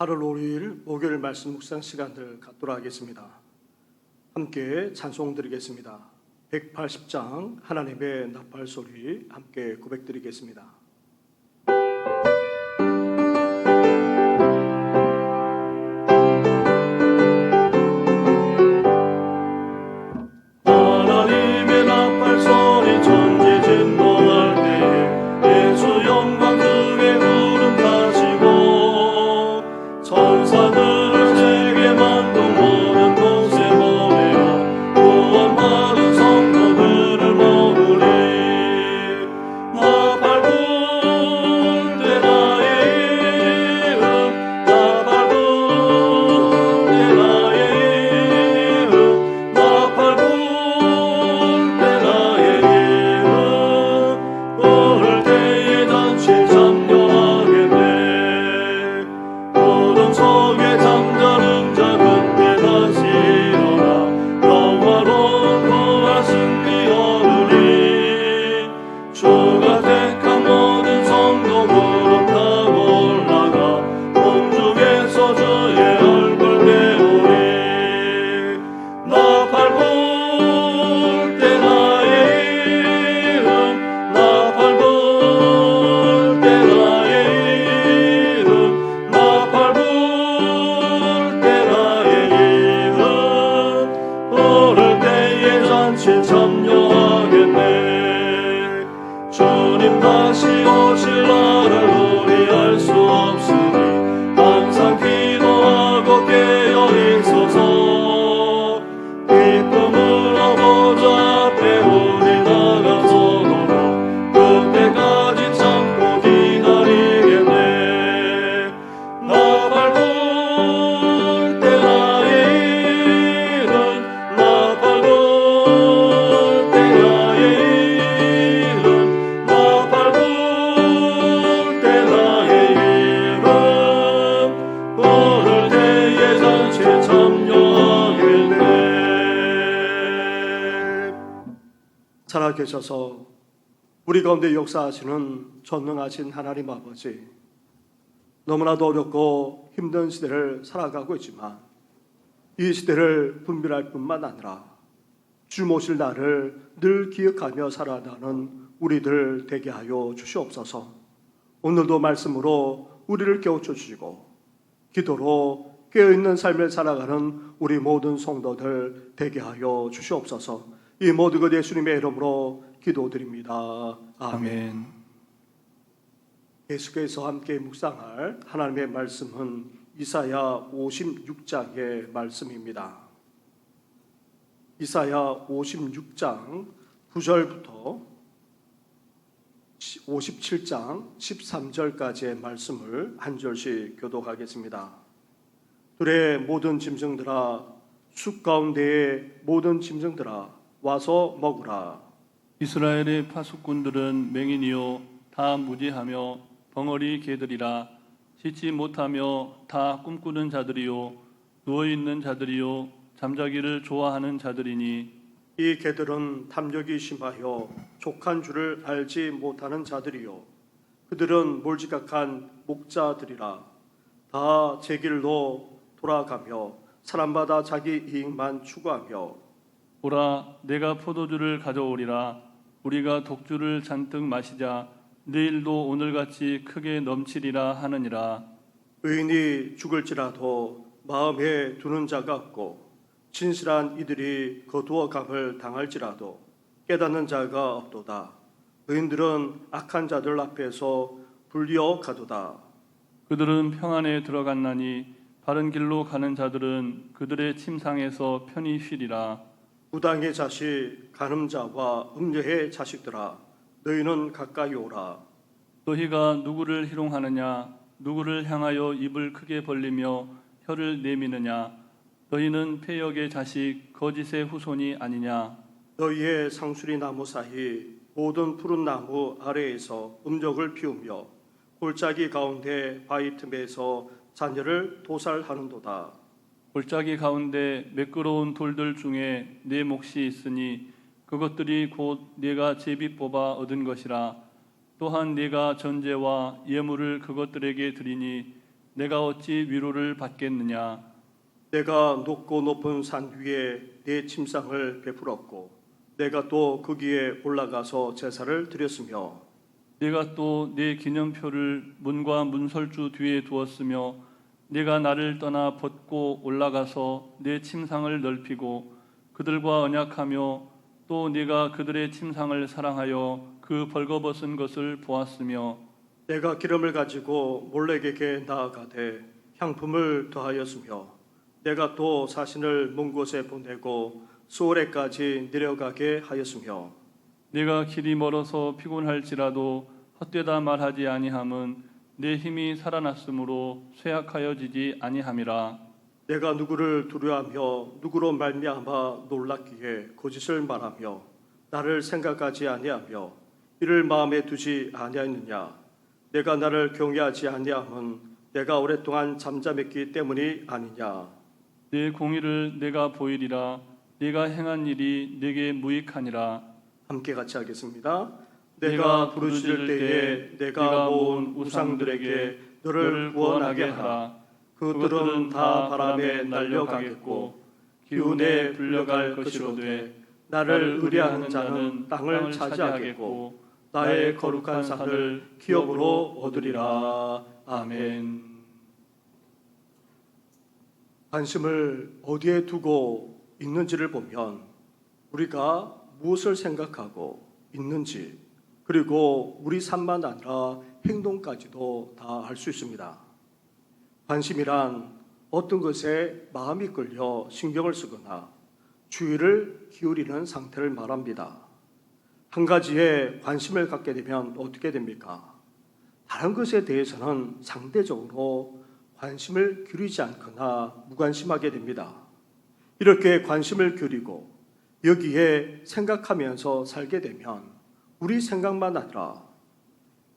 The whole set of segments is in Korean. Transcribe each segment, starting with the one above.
8월 5일 목요일 말씀 묵상 시간을 갖도록 하겠습니다. 함께 찬송 드리겠습니다. 180장 하나님의 나팔 소리 함께 고백드리겠습니다. 하나님의 나팔 소리 천지 진동할 때에 예수 영광 크게 구름 타시고 천사들을 세계 만동 모든 곳에 보내어 구원 받은 성도들을 모으리. 나팔 불 때 나의 이름, 나팔 불 때 나의 이름, 나팔 불 때 나의 이름 부를 때에 잔치 참여하겠네. 구름 속에 잠자는 자 그때 다시 일어나 영화로운 부활 승리 얻으리. 주가 택한 모든 성도 구름 타고 올라가 공중에서 주의 얼굴 배우리. 나팔 불 때 나의 이름, 나팔 불 때 나의 이름, 나팔 불 때 나의 이름 부를 때에 잔치 참여하겠네. 주님 다시 오실 날을 우리 알 수 없으니 항상 기도하고 깨어 있어서 기쁨으로 보좌 앞에 우리 나가서도록 그때까지 참고 기다리겠네. 나팔 불 때 나의 이름, 나팔 불 때 나의 이름, 나팔 불 때 나의 이름 부를 때에 잔치 참여하겠네. 살아계셔서 우리 가운데 역사하시는 전능하신 하나님 아버지, 너무나도 어렵고 힘든 시대를 살아가고 있지만 이 시대를 분별할 뿐만 아니라 주 모실 날을 늘 기억하며 살아가는 우리들 되게 하여 주시옵소서. 오늘도 말씀으로 우리를 깨우쳐 주시고 기도로 깨어있는 삶을 살아가는 우리 모든 성도들 되게 하여 주시옵소서. 이 모든 것 예수님의 이름으로 기도드립니다. 아멘. 계속해서 함께 묵상할 하나님의 말씀은 이사야 56장의 말씀입니다. 이사야 56장 9절부터 57장 13절까지의 말씀을 한 절씩 교독하겠습니다. 들의 모든 짐승들아, 숲 가운데의 모든 짐승들아, 와서 먹으라. 이스라엘의 파수꾼들은 맹인이요 다 무지하며 벙어리 개들이라. 씻지 못하며 다 꿈꾸는 자들이요 누워있는 자들이요 잠자기를 좋아하는 자들이니 이 개들은 탐욕이 심하여 족한 줄을 알지 못하는 자들이요 그들은 몰지각한 목자들이라. 다 제 길로 돌아가며 사람마다 자기 이익만 추구하며 보라 내가 포도주를 가져오리라. 우리가 독주를 잔뜩 마시자. 내일도 오늘같이 크게 넘치리라 하느니라. 의인이 죽을지라도 마음에 두는 자가 없고 진실한 이들이 거두어 감을 당할지라도 깨닫는 자가 없도다. 의인들은 악한 자들 앞에서 불리어 가도다. 그들은 평안에 들어갔나니 바른 길로 가는 자들은 그들의 침상에서 편히 쉬리라. 무당의 자식 간음자와 음녀의 자식들아, 너희는 가까이 오라. 너희가 누구를 희롱하느냐? 누구를 향하여 입을 크게 벌리며 혀를 내미느냐? 너희는 패역의 자식 거짓의 후손이 아니냐? 너희의 상수리 나무 사이 모든 푸른 나무 아래에서 음욕을 피우며 골짜기 가운데 바위 틈에서 자녀를 도살하는도다. 골짜기 가운데 매끄러운 돌들 중에 내 몫이 있으니 그것들이 곧 네가 제비 뽑아 얻은 것이라. 또한 네가 전제와 예물을 그것들에게 드리니 내가 어찌 위로를 받겠느냐? 내가 높고 높은 산 위에 내 침상을 베풀었고 내가 또 거기에 올라가서 제사를 드렸으며 내가 또 내 기념표를 문과 문설주 뒤에 두었으며 내가 나를 떠나 벗고 올라가서 내 침상을 넓히고 그들과 언약하며 또 네가 그들의 침상을 사랑하여 그 벌거벗은 것을 보았으며 내가 기름을 가지고 몰렉에게 나아가되 향품을 더하였으며 내가 또 사신을 먼 곳에 보내고 소레까지 내려가게 하였으며 내가 길이 멀어서 피곤할지라도 헛되다 말하지 아니함은 내 힘이 살아났으므로 쇠약하여지지 아니함이라. 내가 누구를 두려워하며 누구로 말미암아 놀랐기에 거짓을 말하며 나를 생각하지 아니하며 이를 마음에 두지 아니하였느냐? 내가 나를 경외하지 아니함은 내가 오랫동안 잠잠했기 때문이 아니냐? 내 공의를 내가 보이리라. 네가 행한 일이 내게 무익하니라. 함께 같이 하겠습니다. 내가 부르짖을 때에 내가 모은 우상들에게 너를 구원하게 하라. 그들은 다 바람에 날려가겠고 기운에 불려갈 것이로되 나를 의뢰하는 자는 땅을 차지하겠고 나의 거룩한 산을 기업으로 얻으리라. 아멘. 관심을 어디에 두고 있는지를 보면 우리가 무엇을 생각하고 있는지 그리고 우리 삶만 아니라 행동까지도 다 알 수 있습니다. 관심이란 어떤 것에 마음이 끌려 신경을 쓰거나 주의를 기울이는 상태를 말합니다. 한 가지에 관심을 갖게 되면 어떻게 됩니까? 다른 것에 대해서는 상대적으로 관심을 기울이지 않거나 무관심하게 됩니다. 이렇게 관심을 기울이고 여기에 생각하면서 살게 되면 우리 생각만 아니라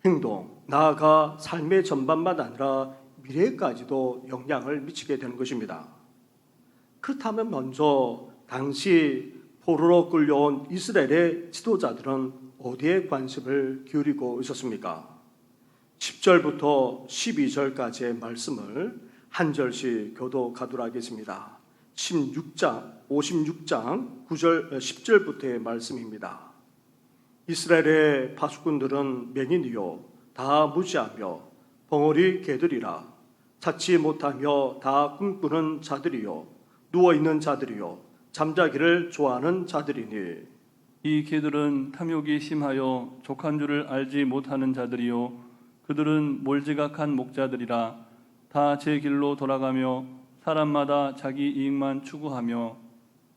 행동, 나아가 삶의 전반만 아니라 미래까지도 영향을 미치게 되는 것입니다. 그렇다면 먼저 당시 포로로 끌려온 이스라엘의 지도자들은 어디에 관심을 기울이고 있었습니까? 10절부터 12절까지의 말씀을 한 절씩 교독하도록 하겠습니다. 56장 9절 10절부터의 말씀입니다. 이스라엘의 파수꾼들은 맹인이요 다 무지하며 벙어리 개들이라 찾지 못하며 다 꿈꾸는 자들이요 누워있는 자들이요 잠자기를 좋아하는 자들이니 이 개들은 탐욕이 심하여 족한 줄을 알지 못하는 자들이요 그들은 몰지각한 목자들이라 다 제 길로 돌아가며 사람마다 자기 이익만 추구하며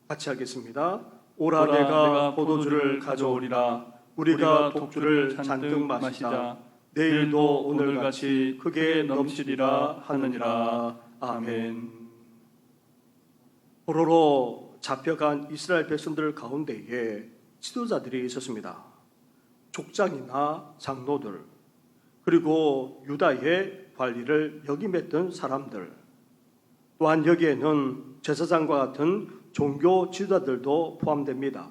같이 하겠습니다. 오라 내가 포도주를 가져오리라 우리가 독주를 잔뜩 마시자 내일도 오늘같이 크게 넘치리라 하느니라. 아멘. 포로로 잡혀간 이스라엘 백성들 가운데에 지도자들이 있었습니다. 족장이나 장로들 그리고 유다의 관리를 역임했던 사람들 또한 여기에는 제사장과 같은 종교 지도자들도 포함됩니다.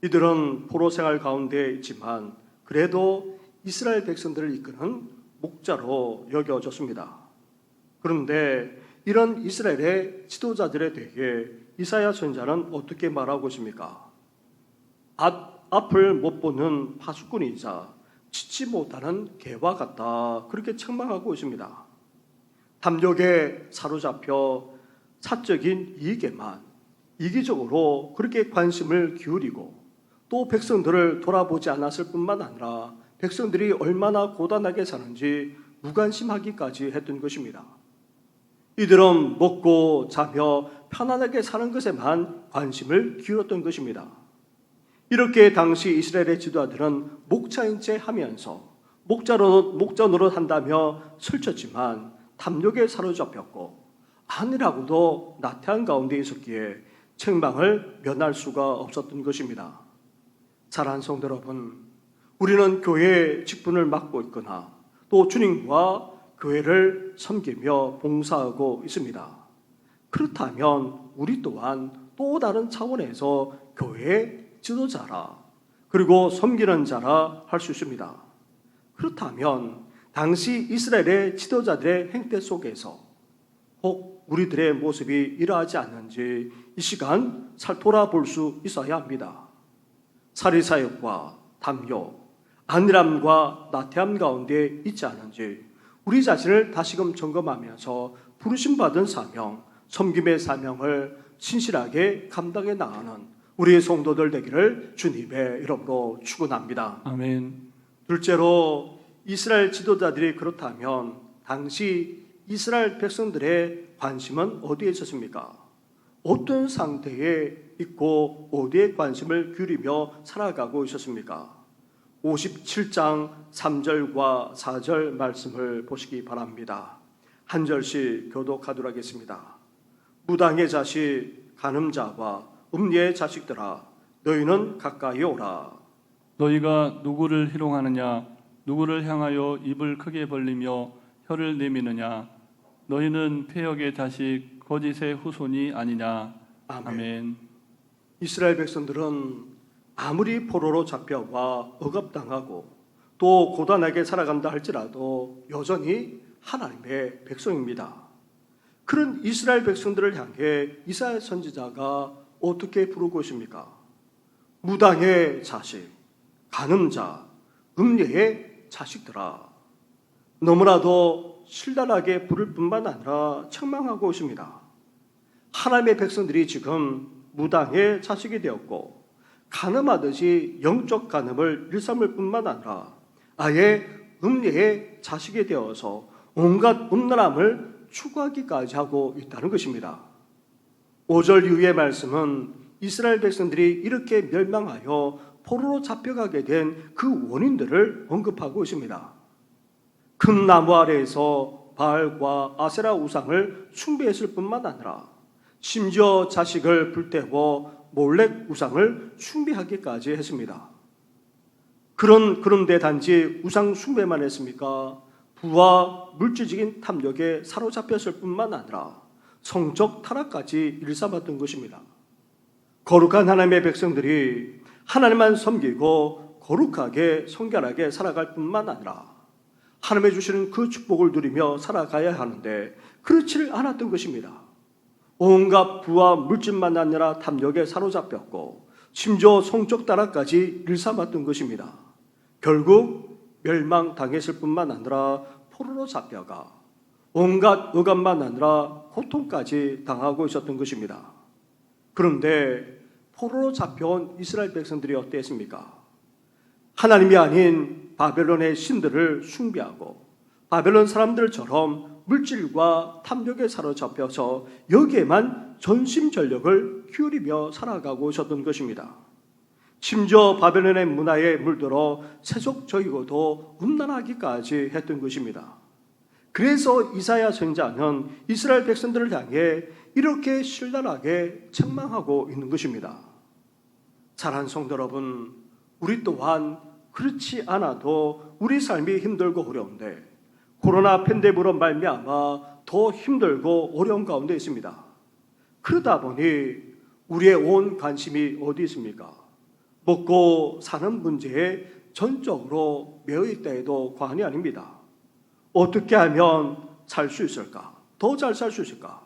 이들은 포로 생활 가운데 있지만 그래도 이스라엘 백성들을 이끄는 목자로 여겨졌습니다. 그런데 이런 이스라엘의 지도자들에 대해 이사야 선지자는 어떻게 말하고 있습니까? 앞을 못 보는 파수꾼이자 짖지 못하는 개와 같다 그렇게 책망하고 있습니다. 탐욕에 사로잡혀 사적인 이익에만 이기적으로 그렇게 관심을 기울이고 또 백성들을 돌아보지 않았을 뿐만 아니라 백성들이 얼마나 고단하게 사는지 무관심하기까지 했던 것입니다. 이들은 먹고 자며 편안하게 사는 것에만 관심을 기울였던 것입니다. 이렇게 당시 이스라엘의 지도자들은 목자인 채 하면서 목자 노릇 한다며 슬쳤지만 탐욕에 사로잡혔고 아니라고도 나태한 가운데 있었기에 책망을 면할 수가 없었던 것입니다. 사랑하는 성도 여러분, 우리는 교회의 직분을 맡고 있거나 또 주님과 교회를 섬기며 봉사하고 있습니다. 그렇다면 우리 또한 또 다른 차원에서 교회의 지도자라 그리고 섬기는 자라 할 수 있습니다. 그렇다면 당시 이스라엘의 지도자들의 행태 속에서 혹 우리들의 모습이 이러하지 않는지 이 시간 돌아볼 수 있어야 합니다. 사리사욕과 담욕, 안일함과 나태함 가운데 있지 않은지 우리 자신을 다시금 점검하면서 부르심받은 사명, 섬김의 사명을 신실하게 감당해 나가는 우리의 성도들 되기를 주님의 이름으로 축원합니다. 아멘. 둘째로 이스라엘 지도자들이 그렇다면 당시 이스라엘 백성들의 관심은 어디에 있었습니까? 어떤 상태에 있고 어디에 관심을 기울이며 살아가고 있었습니까? 57장 3절과 4절 말씀을 보시기 바랍니다. 한 절씩 교독하도록 하겠습니다. 무당의 자식 간음자와 음녀의 자식들아 너희는 가까이 오라. 너희가 누구를 희롱하느냐? 누구를 향하여 입을 크게 벌리며 혀를 내미느냐? 너희는 폐역의 자식 거짓의 후손이 아니냐? 아멘. 이스라엘 백성들은 아무리 포로로 잡혀와 억압당하고 또 고단하게 살아간다 할지라도 여전히 하나님의 백성입니다. 그런 이스라엘 백성들을 향해 이사야 선지자가 어떻게 부르고 있습니까? 무당의 자식, 간음자, 음녀의 자식들아. 너무나도 신랄하게 부를 뿐만 아니라 책망하고 있습니다. 하나님의 백성들이 지금 무당의 자식이 되었고 간음하듯이 영적 간음을 일삼을 뿐만 아니라 아예 음녀의 자식이 되어서 온갖 음란함을 추구하기까지 하고 있다는 것입니다. 5절 이후의 말씀은 이스라엘 백성들이 이렇게 멸망하여 포로로 잡혀가게 된 그 원인들을 언급하고 있습니다. 큰 나무 아래에서 바알과 아세라 우상을 숭배했을 뿐만 아니라 심지어 자식을 불태워 몰렉 우상을 숭배하기까지 했습니다. 그런데 단지 우상 숭배만 했습니까? 부와 물질적인 탐욕에 사로잡혔을 뿐만 아니라 성적 타락까지 일삼았던 것입니다. 거룩한 하나님의 백성들이 하나님만 섬기고 거룩하게 성결하게 살아갈 뿐만 아니라 하나님의 주시는 그 축복을 누리며 살아가야 하는데 그렇지를 않았던 것입니다. 온갖 부와 물질만 아니라 탐욕에 사로잡혔고 심지어 성적 타락까지 일삼았던 것입니다. 결국 멸망당했을 뿐만 아니라 포로로 잡혀가 온갖 억압만 아니라 고통까지 당하고 있었던 것입니다. 그런데 포로로 잡혀온 이스라엘 백성들이 어땠습니까? 하나님이 아닌 바벨론의 신들을 숭배하고 바벨론 사람들처럼 물질과 탐욕에 사로잡혀서 여기에만 전심전력을 기울이며 살아가고 있었던 것입니다. 심지어 바벨론의 문화에 물들어 세속적이고도 음란하기까지 했던 것입니다. 그래서 이사야 선지자는 이스라엘 백성들을 향해 이렇게 신랄하게 책망하고 있는 것입니다. 사랑하는 성도 여러분, 우리 또한 그렇지 않아도 우리 삶이 힘들고 어려운데 코로나 팬데믹으로 말미암아 더 힘들고 어려운 가운데 있습니다. 그러다 보니 우리의 온 관심이 어디 있습니까? 먹고 사는 문제에 전적으로 매여 있다 해도 과언이 아닙니다. 어떻게 하면 살 수 있을까? 더 잘 살 수 있을까?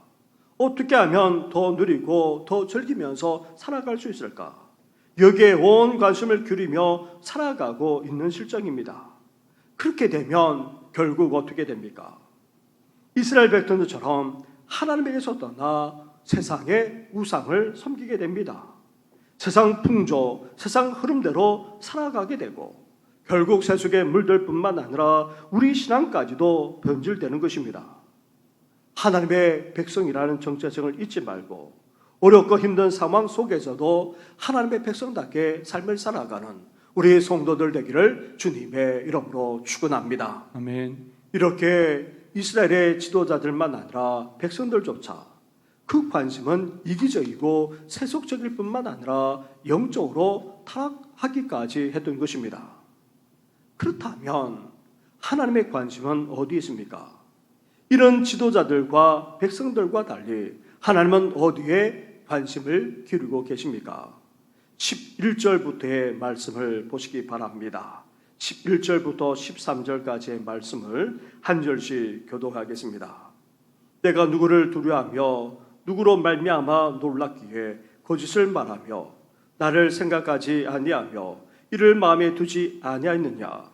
어떻게 하면 더 누리고 더 즐기면서 살아갈 수 있을까? 여기에 온 관심을 기울이며 살아가고 있는 실정입니다. 그렇게 되면 결국 어떻게 됩니까? 이스라엘 백성들처럼 하나님에게서 떠나 세상의 우상을 섬기게 됩니다. 세상 풍조, 세상 흐름대로 살아가게 되고 결국 세속에 물들 뿐만 아니라 우리 신앙까지도 변질되는 것입니다. 하나님의 백성이라는 정체성을 잊지 말고 어렵고 힘든 상황 속에서도 하나님의 백성답게 삶을 살아가는 우리 성도들 되기를 주님의 이름으로 축원합니다. 아멘. 이렇게 이스라엘의 지도자들만 아니라 백성들조차 그 관심은 이기적이고 세속적일 뿐만 아니라 영적으로 타락하기까지 했던 것입니다. 그렇다면 하나님의 관심은 어디 있습니까? 이런 지도자들과 백성들과 달리 하나님은 어디에 관심을 기울이고 계십니까? 11절부터의 말씀을 보시기 바랍니다. 11절부터 13절까지의 말씀을 한 절씩 교독하겠습니다. 내가 누구를 두려워하며 누구로 말미암아 놀랐기에 거짓을 말하며 나를 생각하지 아니하며 이를 마음에 두지 아니하였느냐.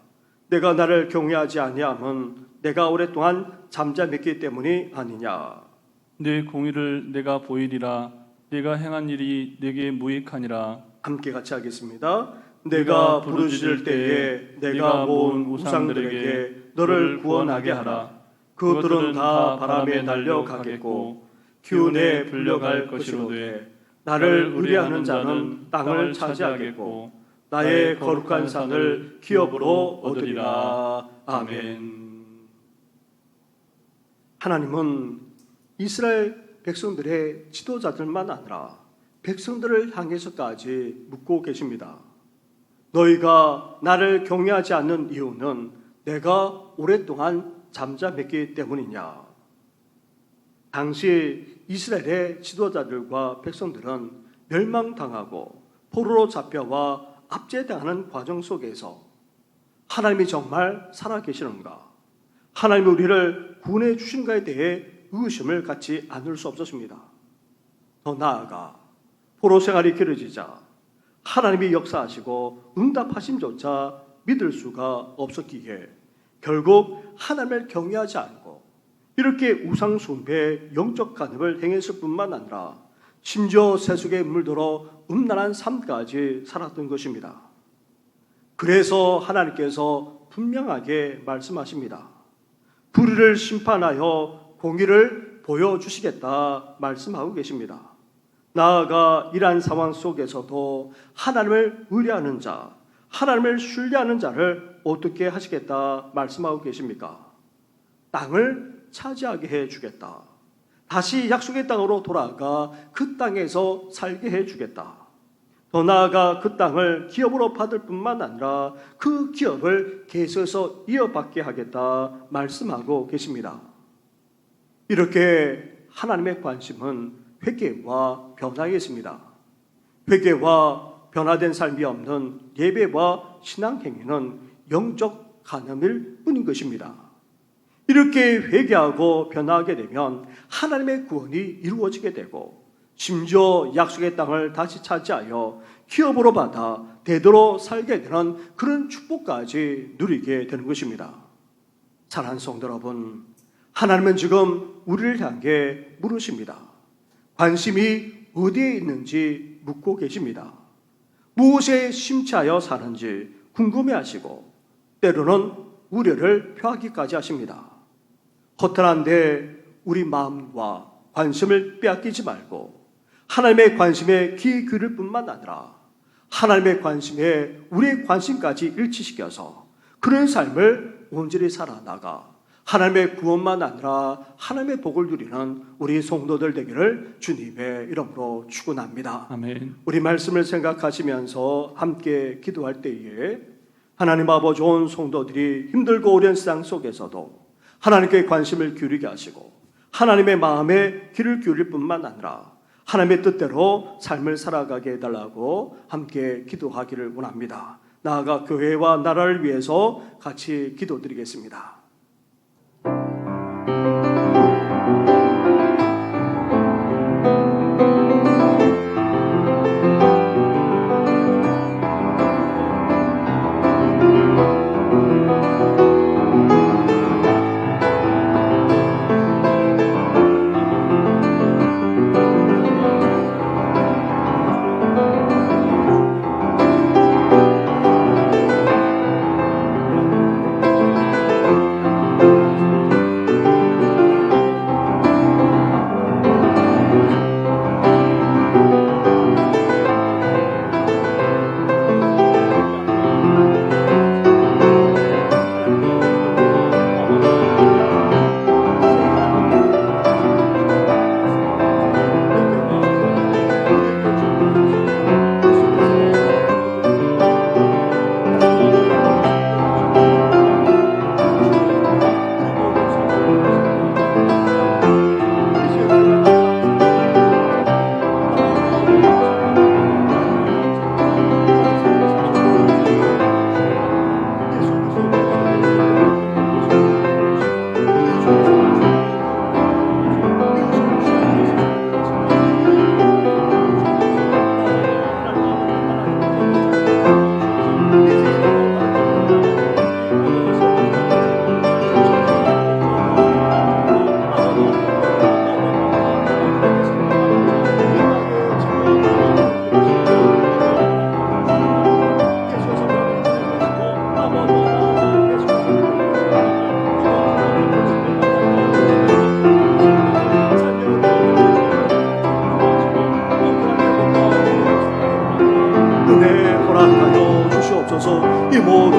내가 나를 경외하지 아니함은 내가 오랫동안 잠잠했기 때문이 아니냐. 내 공의를 내가 보이리라. 내가 행한 일이 내게 무익하니라. 함께 같이 하겠습니다. 내가 부르짖을 때에 내가 모은 우상들에게 너를 구원하게 하라. 그것들은 다 바람에 날려가겠고 기운에 불려갈 것이로되 나를 의뢰하는 자는 땅을 차지하겠고 나의 거룩한 산을 기업으로 얻으리라. 아멘. 하나님은 이스라엘 백성들의 지도자들만 아니라 백성들을 향해서까지 묻고 계십니다. 너희가 나를 경외하지 않는 이유는 내가 오랫동안 잠잠했기 때문이냐. 당시 이스라엘의 지도자들과 백성들은 멸망당하고 포로로 잡혀와 압제당하는 과정 속에서 하나님이 정말 살아계시는가, 하나님이 우리를 구원해 주신가에 대해 의심을 갖지 않을 수 없었습니다. 더 나아가 포로 생활이 길어지자 하나님이 역사하시고 응답하심조차 믿을 수가 없었기에 결국 하나님을 경외하지 않고 이렇게 우상 숭배의 영적 간음을 행했을 뿐만 아니라 심지어 세속에 물들어 음란한 삶까지 살았던 것입니다. 그래서 하나님께서 분명하게 말씀하십니다. 불의를 심판하여 공의를 보여주시겠다 말씀하고 계십니다. 나아가 이러한 상황 속에서도 하나님을 의뢰하는 자, 하나님을 신뢰하는 자를 어떻게 하시겠다 말씀하고 계십니까? 땅을 차지하게 해주겠다. 다시 약속의 땅으로 돌아가 그 땅에서 살게 해주겠다. 더 나아가 그 땅을 기업으로 받을 뿐만 아니라 그 기업을 계속해서 이어받게 하겠다 말씀하고 계십니다. 이렇게 하나님의 관심은 회개와 변화에 있습니다. 회개와 변화된 삶이 없는 예배와 신앙행위는 영적 간음일 뿐인 것입니다. 이렇게 회개하고 변화하게 되면 하나님의 구원이 이루어지게 되고 심지어 약속의 땅을 다시 차지하여 기업으로 받아 대대로 살게 되는 그런 축복까지 누리게 되는 것입니다. 사랑하는 성도 여러분, 하나님은 지금 우리를 향해 물으십니다. 관심이 어디에 있는지 묻고 계십니다. 무엇에 심취하여 사는지 궁금해하시고 때로는 우려를 표하기까지 하십니다. 허탄한데 우리 마음과 관심을 빼앗기지 말고 하나님의 관심에 귀 기울일 뿐만 아니라 하나님의 관심에 우리의 관심까지 일치시켜서 그런 삶을 온전히 살아나가 하나님의 구원만 아니라 하나님의 복을 누리는 우리 성도들 되기를 주님의 이름으로 축원합니다. 아멘. 우리 말씀을 생각하시면서 함께 기도할 때에 하나님 아버지 온 성도들이 힘들고 어려운 세상 속에서도 하나님께 관심을 기울이게 하시고 하나님의 마음에 귀를 기울일 뿐만 아니라 하나님의 뜻대로 삶을 살아가게 해달라고 함께 기도하기를 원합니다. 나아가 교회와 나라를 위해서 같이 기도드리겠습니다.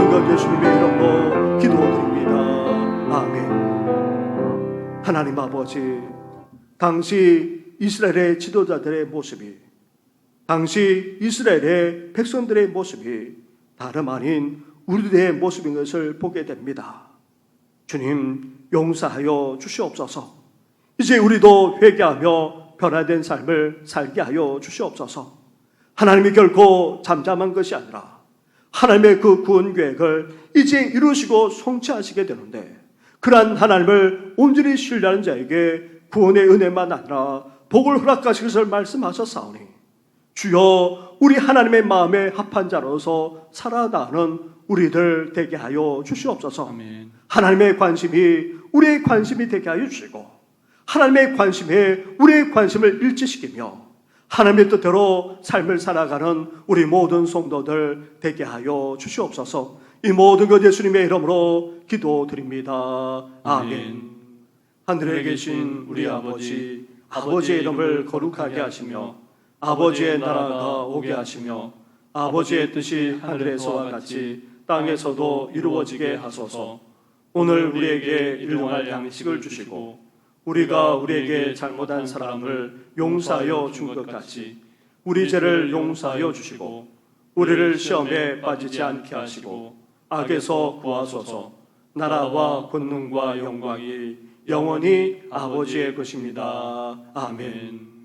모든 것 예수님의 이름으로 기도드립니다. 아멘. 하나님 아버지, 당시 이스라엘의 지도자들의 모습이, 당시 이스라엘의 백성들의 모습이 다름 아닌 우리들의 모습인 것을 보게 됩니다. 주님, 용서하여 주시옵소서. 이제 우리도 회개하며 변화된 삶을 살게 하여 주시옵소서. 하나님이 결코 잠잠한 것이 아니라 하나님의 그 구원 계획을 이제 이루시고 성취하시게 되는데, 그러한 하나님을 온전히 신뢰하는 자에게 구원의 은혜만 아니라 복을 허락하실 것을 말씀하셨사오니, 주여 우리 하나님의 마음에 합한 자로서 살아가는 우리들 되게 하여 주시옵소서. 아멘. 하나님의 관심이 우리의 관심이 되게 하여 주시고, 하나님의 관심에 우리의 관심을 일치시키며 하나님의 뜻대로 삶을 살아가는 우리 모든 성도들 되게 하여 주시옵소서. 이 모든 것 예수님의 이름으로 기도드립니다. 아멘. 하늘에 계신 우리 아버지, 아버지의 이름을 거룩하게 하시며 아버지의 나라가 오게 하시며 아버지의 뜻이 하늘에서와 같이 땅에서도 이루어지게 하소서. 오늘 우리에게 일용할 양식을 주시고 우리가 우리에게 잘못한 사람을 용서하여 준 것 같이 우리 죄를 용서하여 주시고 우리를 시험에 빠지지 않게 하시고 악에서 구하소서. 나라와 권능과 영광이 영원히 아버지의 것입니다. 아멘.